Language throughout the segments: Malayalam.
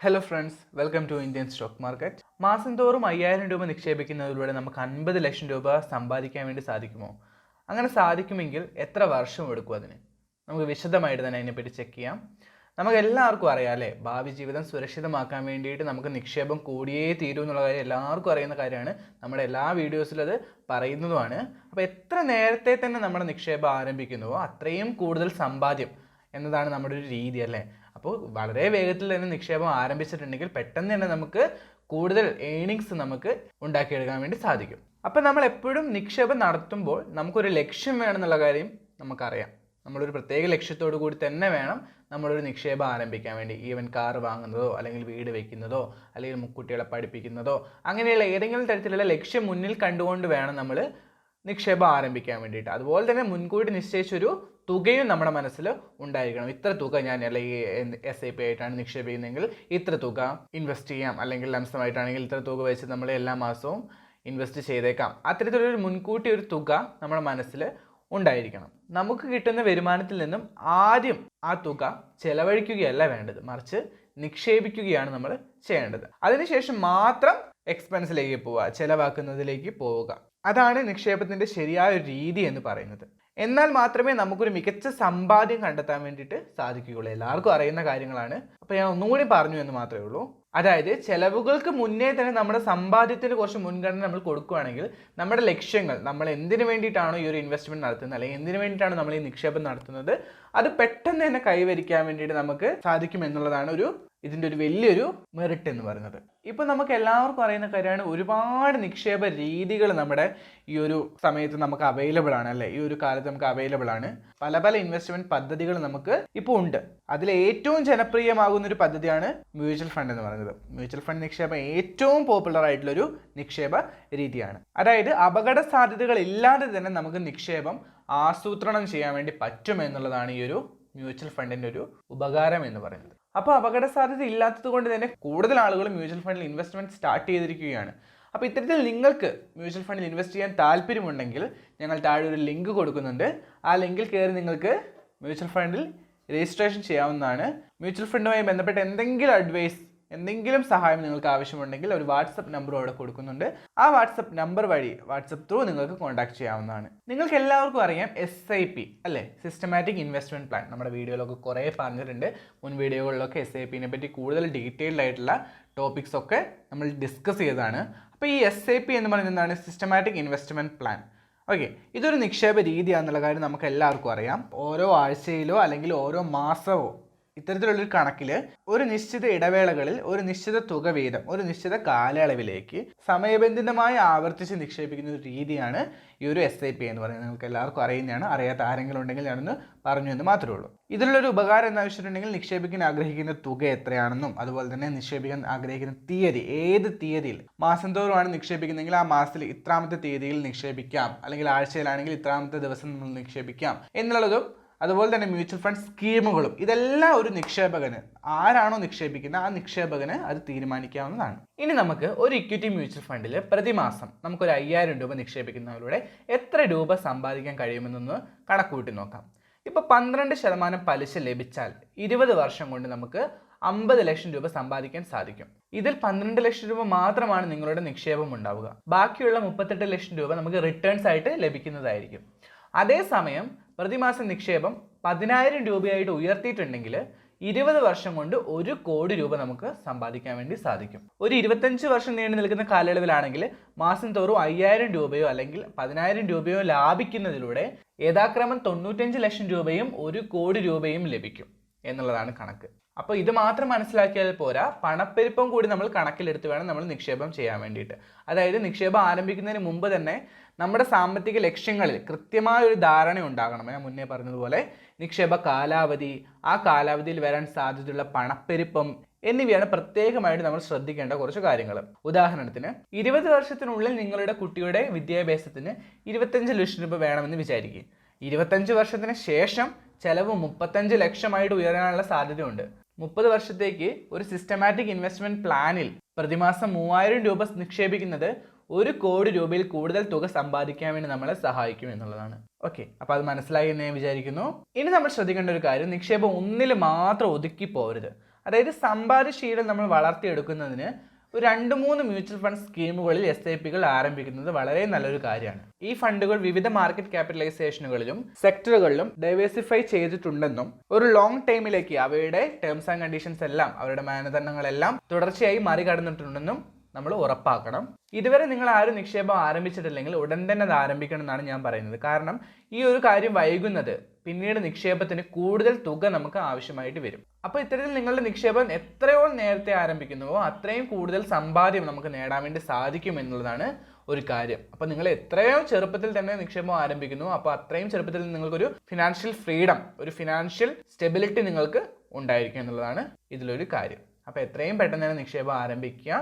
Hello friends, welcome to Indian stock market. മാസം തോറും 5000 രൂപ നിക്ഷേപിക്കുന്നതിലൂടെ നമുക്ക് 50 ലക്ഷം രൂപ സമ്പാദിക്കാൻ വേണ്ടി സാധിക്കുമോ? അങ്ങനെ സാധിക്കുമെങ്കിൽ എത്ര വർഷം എടുക്കും അതിന്? നമുക്ക് വിശദമായിട്ട് തന്നെ അതിനെപ്പറ്റി ചെക്ക് ചെയ്യാം. നമുക്ക് എല്ലാവർക്കും അറിയാം അല്ലേ, ഭാവി ജീവിതം സുരക്ഷിതമാക്കാൻ വേണ്ടിയിട്ട് നമുക്ക് നിക്ഷേപം കൂടിയേ തീരൂ എന്നുള്ള കാര്യം എല്ലാവർക്കും അറിയുന്ന കാര്യമാണ്. നമ്മുടെ എല്ലാ വീഡിയോസിലും അത് പറയുന്നതുമാണ്. അപ്പോൾ എത്ര നേരത്തെ തന്നെ നമ്മുടെ നിക്ഷേപം ആരംഭിക്കുന്നുവോ അത്രയും കൂടുതൽ സമ്പാദ്യം എന്നതാണ് നമ്മുടെ ഒരു രീതി അല്ലേ. അപ്പോൾ വളരെ വേഗത്തിൽ തന്നെ നിക്ഷേപം ആരംഭിച്ചിട്ടുണ്ടെങ്കിൽ പെട്ടെന്ന് തന്നെ നമുക്ക് കൂടുതൽ ഏണിങ്സ് നമുക്ക് ഉണ്ടാക്കിയെടുക്കാൻ വേണ്ടി സാധിക്കും. അപ്പോൾ നമ്മൾ എപ്പോഴും നിക്ഷേപം നടത്തുമ്പോൾ നമുക്കൊരു ലക്ഷ്യം വേണമെന്നുള്ള കാര്യം നമുക്കറിയാം. നമ്മളൊരു പ്രത്യേക ലക്ഷ്യത്തോടു കൂടി തന്നെ വേണം നമ്മളൊരു നിക്ഷേപം ആരംഭിക്കാൻ വേണ്ടി. ഈവൻ കാർ വാങ്ങുന്നതോ അല്ലെങ്കിൽ വീട് വയ്ക്കുന്നതോ അല്ലെങ്കിൽ കുട്ടികളെ പഠിപ്പിക്കുന്നതോ അങ്ങനെയുള്ള ഏതെങ്കിലും തരത്തിലുള്ള ലക്ഷ്യം മുന്നിൽ കണ്ടുകൊണ്ട് വേണം നമ്മൾ നിക്ഷേപം ആരംഭിക്കാൻ വേണ്ടിയിട്ട്. അതുപോലെ തന്നെ മുൻകൂട്ടി നിശ്ചയിച്ചൊരു തുകയും നമ്മുടെ മനസ്സിൽ ഉണ്ടായിരിക്കണം. ഇത്ര തുക ഞാൻ അല്ലെങ്കിൽ SIP ആയിട്ടാണ് നിക്ഷേപിക്കുന്നതെങ്കിൽ ഇത്ര തുക ഇൻവെസ്റ്റ് ചെയ്യാം, അല്ലെങ്കിൽ ലംസമായിട്ടാണെങ്കിൽ ഇത്ര തുക വെച്ച് നമ്മൾ എല്ലാ മാസവും ഇൻവെസ്റ്റ് ചെയ്തേക്കാം. അത്തരത്തിലൊരു മുൻകൂട്ടി ഒരു തുക നമ്മുടെ മനസ്സിൽ ഉണ്ടായിരിക്കണം. നമുക്ക് കിട്ടുന്ന വരുമാനത്തിൽ നിന്നും ആദ്യം ആ തുക ചെലവഴിക്കുകയല്ല വേണ്ടത്, മറിച്ച് നിക്ഷേപിക്കുകയാണ് നമ്മൾ ചെയ്യേണ്ടത്. അതിനുശേഷം മാത്രം എക്സ്പെൻസിലേക്ക് പോവുക, ചെലവാക്കുന്നതിലേക്ക് പോവുക. അതാണ് നിക്ഷേപത്തിൻ്റെ ശരിയായ ഒരു രീതി എന്ന് പറയുന്നത്. എന്നാൽ മാത്രമേ നമുക്കൊരു മികച്ച സമ്പാദ്യം കണ്ടെത്താൻ വേണ്ടിയിട്ട് സാധിക്കുകയുള്ളൂ. എല്ലാവർക്കും അറിയുന്ന കാര്യങ്ങളാണ്. അപ്പോൾ ഞാൻ ഒന്നുകൂടി പറഞ്ഞു എന്ന് മാത്രമേ ഉള്ളൂ. അതായത് ചെലവുകൾക്ക് മുന്നേ തന്നെ നമ്മുടെ സമ്പാദ്യത്തിന് കുറച്ച് മുൻഗണന നമ്മൾ കൊടുക്കുകയാണെങ്കിൽ നമ്മുടെ ലക്ഷ്യങ്ങൾ, നമ്മൾ എന്തിനു വേണ്ടിയിട്ടാണോ ഈ ഒരു ഇൻവെസ്റ്റ്മെൻറ്റ് നടത്തുന്നത് അല്ലെങ്കിൽ എന്തിനു വേണ്ടിയിട്ടാണ് നമ്മൾ ഈ നിക്ഷേപം നടത്തുന്നത്, അത് പെട്ടെന്ന് തന്നെ കൈവരിക്കാൻ വേണ്ടിയിട്ട് നമുക്ക് സാധിക്കും എന്നുള്ളതാണ് ഇതിൻ്റെ ഒരു വലിയൊരു മെറിറ്റ് എന്ന് പറയുന്നത്. ഇപ്പോൾ നമുക്ക് എല്ലാവർക്കും അറിയുന്ന കാര്യമാണ്, ഒരുപാട് നിക്ഷേപ രീതികൾ നമ്മുടെ ഈ ഒരു സമയത്ത് നമുക്ക് അവൈലബിൾ ആണ് അല്ലേ. ഈ ഒരു കാലത്ത് നമുക്ക് അവൈലബിൾ ആണ്. പല പല ഇൻവെസ്റ്റ്മെൻറ്റ് പദ്ധതികൾ നമുക്ക് ഇപ്പോൾ ഉണ്ട്. അതിൽ ഏറ്റവും ജനപ്രിയമാകുന്ന ഒരു പദ്ധതിയാണ് മ്യൂച്വൽ ഫണ്ട് എന്ന് പറയുന്നത്. മ്യൂച്വൽ ഫണ്ട് നിക്ഷേപം ഏറ്റവും പോപ്പുലർ ആയിട്ടുള്ളൊരു നിക്ഷേപ രീതിയാണ്. അതായത് അപകട സാധ്യതകൾ ഇല്ലാതെ തന്നെ നമുക്ക് നിക്ഷേപം ആസൂത്രണം ചെയ്യാൻ വേണ്ടി പറ്റുമെന്നുള്ളതാണ് ഈ ഒരു മ്യൂച്വൽ ഫണ്ടിൻ്റെ ഒരു ഉപകാരം എന്ന് പറയുന്നത്. അപ്പോൾ അപകട സാധ്യത ഇല്ലാത്തത് കൊണ്ട് തന്നെ കൂടുതൽ ആളുകൾ മ്യൂച്വൽ ഫണ്ടിൽ ഇൻവെസ്റ്റ്മെൻറ്റ് സ്റ്റാർട്ട് ചെയ്തിരിക്കുകയാണ്. അപ്പോൾ ഇത്തരത്തിൽ നിങ്ങൾക്ക് മ്യൂച്വൽ ഫണ്ടിൽ ഇൻവെസ്റ്റ് ചെയ്യാൻ താല്പര്യമുണ്ടെങ്കിൽ ഞങ്ങൾ താഴെ ഒരു ലിങ്ക് കൊടുക്കുന്നുണ്ട്. ആ ലിങ്കിൽ കയറി നിങ്ങൾക്ക് മ്യൂച്വൽ ഫണ്ടിൽ രജിസ്ട്രേഷൻ ചെയ്യാവുന്നതാണ്. മ്യൂച്വൽ ഫണ്ടുമായി ബന്ധപ്പെട്ട എന്തെങ്കിലും അഡ്വൈസ്, എന്തെങ്കിലും സഹായം നിങ്ങൾക്ക് ആവശ്യമുണ്ടെങ്കിൽ ഒരു വാട്സപ്പ് നമ്പറും അവിടെ കൊടുക്കുന്നുണ്ട്. ആ വാട്സപ്പ് നമ്പർ വഴി, വാട്സപ്പ് ത്രൂ നിങ്ങൾക്ക് കോൺടാക്ട് ചെയ്യാവുന്നതാണ്. നിങ്ങൾക്ക് എല്ലാവർക്കും അറിയാം SIP അല്ലേ, സിസ്റ്റമാറ്റിക് ഇൻവെസ്റ്റ്മെൻറ്റ് പ്ലാൻ. നമ്മുടെ വീഡിയോയിലൊക്കെ കുറേ പറഞ്ഞിട്ടുണ്ട്. മുൻ വീഡിയോകളിലൊക്കെ SIPനെ പറ്റി കൂടുതൽ ഡീറ്റെയിൽഡ് ആയിട്ടുള്ള ടോപ്പിക്സ് ഒക്കെ നമ്മൾ ഡിസ്കസ് ചെയ്തതാണ്. അപ്പോൾ ഈ SIP എന്ന് പറയുന്നത് എന്താണ്? Systematic investment plan. ഓക്കെ, ഇതൊരു നിക്ഷേപ രീതിയാണെന്നുള്ള കാര്യം നമുക്ക് എല്ലാവർക്കും അറിയാം. ഓരോ ആഴ്ചയിലോ അല്ലെങ്കിൽ ഓരോ മാസമോ ഇത്തരത്തിലുള്ളൊരു കണക്കിൽ ഒരു നിശ്ചിത ഇടവേളകളിൽ ഒരു നിശ്ചിത തുക വീതം ഒരു നിശ്ചിത കാലയളവിലേക്ക് സമയബന്ധിതമായി ആവർത്തിച്ച് നിക്ഷേപിക്കുന്ന ഒരു രീതിയാണ് ഈ ഒരു SIP എന്ന് പറയുന്നത്. നിങ്ങൾക്ക് എല്ലാവർക്കും അറിയുന്നതാണ്. അറിയാത്ത ആരെങ്കിലും ഉണ്ടെങ്കിൽ ഞാനൊന്ന് പറഞ്ഞു എന്ന് മാത്രമേ ഉള്ളൂ. ഇതിലുള്ളൊരു ഉപകാരം എന്താ വെച്ചിട്ടുണ്ടെങ്കിൽ, നിക്ഷേപിക്കാൻ ആഗ്രഹിക്കുന്ന തുക എത്രയാണെന്നും അതുപോലെ തന്നെ നിക്ഷേപിക്കാൻ ആഗ്രഹിക്കുന്ന തീയതി, ഏത് തീയതിയിൽ, മാസം തോറുമാണ് നിക്ഷേപിക്കുന്നതെങ്കിൽ ആ മാസത്തിൽ ഇത്രാമത്തെ തീയതിയിൽ നിക്ഷേപിക്കാം, അല്ലെങ്കിൽ ആഴ്ചയിലാണെങ്കിൽ ഇത്രാമത്തെ ദിവസം നമ്മൾ നിക്ഷേപിക്കാം എന്നുള്ളതും, അതുപോലെ തന്നെ മ്യൂച്വൽ ഫണ്ട് സ്കീമുകളും, ഇതെല്ലാം ഒരു നിക്ഷേപകന്, ആരാണോ നിക്ഷേപിക്കുന്നത് ആ നിക്ഷേപകന് അത് തീരുമാനിക്കാവുന്നതാണ്. ഇനി നമുക്ക് ഒരു ഇക്വിറ്റി മ്യൂച്വൽ ഫണ്ടിൽ പ്രതിമാസം നമുക്കൊരു 5000 രൂപ നിക്ഷേപിക്കുന്നതിലൂടെ എത്ര രൂപ സമ്പാദിക്കാൻ കഴിയുമെന്നൊന്ന് കണക്കുകൂട്ടി നോക്കാം. ഇപ്പോൾ 12% പലിശ ലഭിച്ചാൽ 20 വർഷം കൊണ്ട് നമുക്ക് 50 ലക്ഷം രൂപ സമ്പാദിക്കാൻ സാധിക്കും. ഇതിൽ 12 ലക്ഷം രൂപ മാത്രമാണ് നിങ്ങളുടെ നിക്ഷേപം ഉണ്ടാവുക. ബാക്കിയുള്ള 38 ലക്ഷം രൂപ നമുക്ക് റിട്ടേൺസ് ആയിട്ട് ലഭിക്കുന്നതായിരിക്കും. അതേസമയം പ്രതിമാസം നിക്ഷേപം 10000 രൂപയായിട്ട് ഉയർത്തിയിട്ടുണ്ടെങ്കിൽ 20 വർഷം കൊണ്ട് 1 കോടി രൂപ നമുക്ക് സമ്പാദിക്കാൻ വേണ്ടി സാധിക്കും. ഒരു 25 വർഷം നീണ്ടു നിൽക്കുന്ന കാലയളവിലാണെങ്കിൽ മാസം തോറും 5000 രൂപയോ അല്ലെങ്കിൽ 10000 രൂപയോ ലാഭിക്കുന്നതിലൂടെ യഥാക്രമം 95 ലക്ഷം രൂപയും 1 കോടി രൂപയും ലഭിക്കും എന്നുള്ളതാണ് കണക്ക്. അപ്പോൾ ഇത് മാത്രം മനസ്സിലാക്കിയാൽ പോരാ, പണപ്പെരുപ്പം കൂടി നമ്മൾ കണക്കിലെടുത്ത് വേണം നമ്മൾ നിക്ഷേപം ചെയ്യാൻ വേണ്ടിയിട്ട്. അതായത് നിക്ഷേപം ആരംഭിക്കുന്നതിന് മുമ്പ് തന്നെ നമ്മുടെ സാമ്പത്തിക ലക്ഷ്യങ്ങളിൽ കൃത്യമായ ഒരു ധാരണ ഉണ്ടാകണം. ഞാൻ മുന്നേ പറഞ്ഞതുപോലെ നിക്ഷേപ കാലാവധി, ആ കാലാവധിയിൽ വരാൻ സാധ്യതയുള്ള പണപ്പെരുപ്പം എന്നിവയാണ് പ്രത്യേകമായിട്ട് നമ്മൾ ശ്രദ്ധിക്കേണ്ട കുറച്ച് കാര്യങ്ങൾ. ഉദാഹരണത്തിന് 20 വർഷത്തിനുള്ളിൽ നിങ്ങളുടെ കുട്ടിയുടെ വിദ്യാഭ്യാസത്തിന് 25 ലക്ഷം രൂപ വേണമെന്ന് വിചാരിക്കുക. 25 വർഷത്തിന് ശേഷം ചെലവ് 35 ലക്ഷമായിട്ട് ഉയരാനുള്ള സാധ്യതയുണ്ട്. 30 വർഷത്തേക്ക് ഒരു സിസ്റ്റമാറ്റിക് ഇൻവെസ്റ്റ്മെൻറ്റ് പ്ലാനിൽ പ്രതിമാസം 3000 രൂപ നിക്ഷേപിക്കുന്നത് 1 കോടി രൂപയിൽ കൂടുതൽ തുക സമ്പാദിക്കാൻ വേണ്ടി നമ്മളെ സഹായിക്കും എന്നുള്ളതാണ്. ഓക്കെ, അപ്പോൾ അത് മനസ്സിലായി എന്ന് ഞാൻ വിചാരിക്കുന്നു. ഇനി നമ്മൾ ശ്രദ്ധിക്കേണ്ട ഒരു കാര്യം, നിക്ഷേപം ഒന്നിൽ മാത്രം ഒതുക്കി പോകരുത്. അതായത് സമ്പാദ്യശീലം നമ്മൾ വളർത്തിയെടുക്കുന്നതിന് ഒരു 2-3 മ്യൂച്വൽ ഫണ്ട് സ്കീമുകളിൽ SIPകൾ ആരംഭിക്കുന്നത് വളരെ നല്ലൊരു കാര്യമാണ്. ഈ ഫണ്ടുകൾ വിവിധ മാർക്കറ്റ് ക്യാപിറ്റലൈസേഷനുകളിലും സെക്ടറുകളിലും ഡൈവേഴ്സിഫൈ ചെയ്തിട്ടുണ്ടെന്നും ഒരു ലോങ് ടൈമിലേക്ക് അവയുടെ ടേംസ് ആൻഡ് കണ്ടീഷൻസ് എല്ലാം അവരുടെ മാനദണ്ഡങ്ങളെല്ലാം തുടർച്ചയായി മറികടന്നിട്ടുണ്ടെന്നും നമ്മൾ ഉറപ്പാക്കണം. ഇതുവരെ നിങ്ങൾ ആരും നിക്ഷേപം ആരംഭിച്ചിട്ടില്ലെങ്കിൽ ഉടൻ തന്നെ അത് ആരംഭിക്കണം എന്നാണ് ഞാൻ പറയുന്നത്. കാരണം ഈ ഒരു കാര്യം വൈകുന്നത് പിന്നീട് നിക്ഷേപത്തിന് കൂടുതൽ തുക നമുക്ക് ആവശ്യമായിട്ട് വരും. അപ്പോൾ ഇത്തരത്തിൽ നിങ്ങളുടെ നിക്ഷേപം എത്രയോ നേരത്തെ ആരംഭിക്കുന്നുവോ അത്രയും കൂടുതൽ സമ്പാദ്യം നമുക്ക് നേടാൻ വേണ്ടി സാധിക്കും എന്നുള്ളതാണ് ഒരു കാര്യം. അപ്പോൾ നിങ്ങൾ എത്രയോ ചെറുപ്പത്തിൽ തന്നെ നിക്ഷേപം ആരംഭിക്കുന്നു, അപ്പോൾ അത്രയും ചെറുപ്പത്തിൽ നിങ്ങൾക്കൊരു ഫിനാൻഷ്യൽ ഫ്രീഡം, ഒരു ഫിനാൻഷ്യൽ സ്റ്റെബിലിറ്റി നിങ്ങൾക്ക് ഉണ്ടായിരിക്കും എന്നുള്ളതാണ് ഇതിലൊരു കാര്യം. അപ്പോൾ എത്രയും പെട്ടെന്ന് തന്നെ നിക്ഷേപം ആരംഭിക്കുക.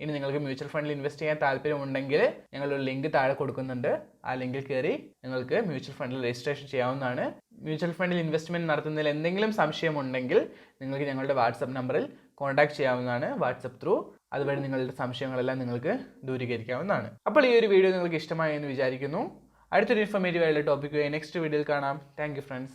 ഇനി നിങ്ങൾക്ക് മ്യൂച്വൽ ഫണ്ടിൽ ഇൻവെസ്റ്റ് ചെയ്യാൻ താല്പര്യമുണ്ടെങ്കിൽ ഞങ്ങളൊരു ലിങ്ക് താഴെ കൊടുക്കുന്നുണ്ട്. ആ ലിങ്കിൽ കയറി നിങ്ങൾക്ക് മ്യൂച്വൽ ഫണ്ടിൽ രജിസ്ട്രേഷൻ ചെയ്യാവുന്നതാണ്. മ്യൂച്വൽ ഫണ്ടിൽ ഇൻവെസ്റ്റ്മെൻറ്റ് നടത്തുന്നതിൽ എന്തെങ്കിലും സംശയമുണ്ടെങ്കിൽ നിങ്ങൾക്ക് ഞങ്ങളുടെ വാട്സപ്പ് നമ്പറിൽ കോൺടാക്ട് ചെയ്യാവുന്നതാണ്. വാട്സപ്പ് ത്രൂ അതുവഴി നിങ്ങളുടെ സംശയങ്ങളെല്ലാം നിങ്ങൾക്ക് ദൂരീകരിക്കാവുന്നതാണ്. അപ്പോൾ ഈ ഒരു വീഡിയോ നിങ്ങൾക്ക് ഇഷ്ടമായി എന്ന് വിചാരിക്കുന്നു. അടുത്തൊരു ഇൻഫോർമേറ്റീവ് ആയിട്ടുള്ള ടോപ്പിക്കുമായി നെക്സ്റ്റ് വീഡിയോയിൽ കാണാം. Thank you friends.